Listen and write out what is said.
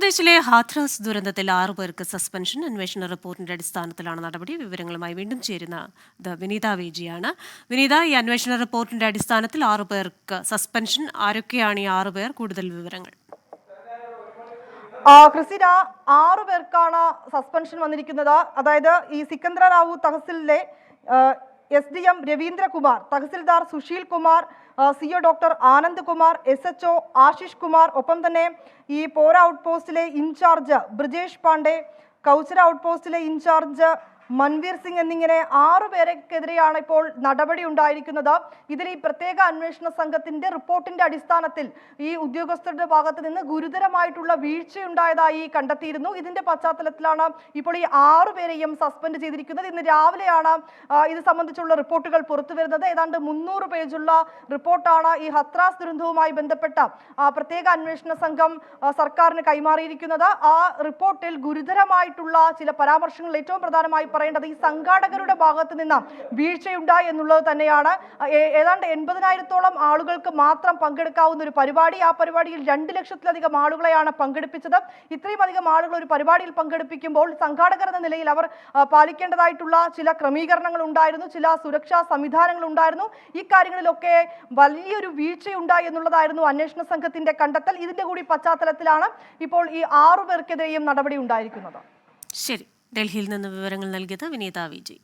ഉത്തർപ്രദേശിലെ ഹാഥ്രസ് ദുരന്തത്തിൽ 6 പേർക്ക് സസ്പെൻഷൻ. അന്വേഷണ റിപ്പോർട്ടിന്റെ അടിസ്ഥാനത്തിലാണ് നടപടി. വിവരങ്ങളുമായി വീണ്ടും ചേരുന്നത് വിനീത വിജിയാണ്. വിനീത, ഈ അന്വേഷണ റിപ്പോർട്ടിന്റെ അടിസ്ഥാനത്തിൽ 6 പേർക്ക് സസ്പെൻഷൻ. ആരൊക്കെയാണ് ഈ 6 പേർ? കൂടുതൽ വിവരങ്ങൾ. ക്രിസ്റ്റിന, 6 പേർക്കാണ് സസ്പെൻഷൻ വന്നിരിക്കുന്നത്. അതായത് ഈ സിക്കന്ദര റാവു തഹസിലിലെ SDM Ravindrakumar, tahsildar Sushil Kumar, CO doctor Anand Kumar, SHO Ashish Kumar, ഒപ്പം തന്നെ ഈ പോര ഔട്ട് പോസ്റ്റിലെ ഇൻചാർജ് ബ്രിജേഷ് പാണ്ഡെ, കൗച്ചര ഔട്ട് പോസ്റ്റിലെ ഇൻചാർജ് മൻവീർ സിംഗ് എന്നിങ്ങനെ 6 പേർക്കെതിരെയാണ് ഇപ്പോൾ നടപടി ഉണ്ടായിരിക്കുന്നത്. ഇതിൽ ഈ പ്രത്യേക അന്വേഷണ സംഘത്തിന്റെ റിപ്പോർട്ടിന്റെ അടിസ്ഥാനത്തിൽ ഈ ഉദ്യോഗസ്ഥരുടെ ഭാഗത്ത് നിന്ന് ഗുരുതരമായിട്ടുള്ള വീഴ്ചയുണ്ടായതായി കണ്ടെത്തിയിരുന്നു. ഇതിന്റെ പശ്ചാത്തലത്തിലാണ് ഇപ്പോൾ ഈ 6 പേരെയും സസ്പെൻഡ് ചെയ്തിരിക്കുന്നത്. ഇന്ന് രാവിലെയാണ് ഇത് സംബന്ധിച്ചുള്ള റിപ്പോർട്ടുകൾ പുറത്തു വരുന്നത്. ഏതാണ്ട് 300 പേജുള്ള റിപ്പോർട്ടാണ് ഈ ഹത്രാസ് ദുരന്തവുമായി ബന്ധപ്പെട്ട പ്രത്യേക അന്വേഷണ സംഘം സർക്കാരിന് കൈമാറിയിരിക്കുന്നത്. ആ റിപ്പോർട്ടിൽ ഗുരുതരമായിട്ടുള്ള ചില പരാമർശങ്ങൾ, ഏറ്റവും പ്രധാനമായി പറയേണ്ടത് ഈ സംഘാടകരുടെ ഭാഗത്ത് നിന്ന് വീഴ്ചയുണ്ടായി എന്നുള്ളത് തന്നെയാണ്. ഏതാണ്ട് 80,000-ഓളം ആളുകൾക്ക് മാത്രം പങ്കെടുക്കാവുന്ന ഒരു പരിപാടി, ആ പരിപാടിയിൽ 2 ലക്ഷത്തിലധികം ആളുകളെയാണ് പങ്കെടുപ്പിച്ചത്. ഇത്രയും അധികം ആളുകൾ ഒരു പരിപാടിയിൽ പങ്കെടുപ്പിക്കുമ്പോൾ സംഘാടകർ എന്ന നിലയിൽ അവർ പാലിക്കേണ്ടതായിട്ടുള്ള ചില ക്രമീകരണങ്ങൾ ഉണ്ടായിരുന്നു, ചില സുരക്ഷാ സംവിധാനങ്ങൾ ഉണ്ടായിരുന്നു. ഈ കാര്യങ്ങളിലൊക്കെ വലിയൊരു വീഴ്ചയുണ്ടായി എന്നുള്ളതായിരുന്നു അന്വേഷണ സംഘത്തിന്റെ കണ്ടെത്തൽ. ഇതിന്റെ കൂടി പശ്ചാത്തലത്തിലാണ് ഇപ്പോൾ ഈ 6 പേർക്കെതിരെയും നടപടി ഉണ്ടായിരിക്കുന്നത്. ശരി, ഡൽഹിയിൽ നിന്ന് വിവരങ്ങൾ നൽകിയത് വിനീത വിജി.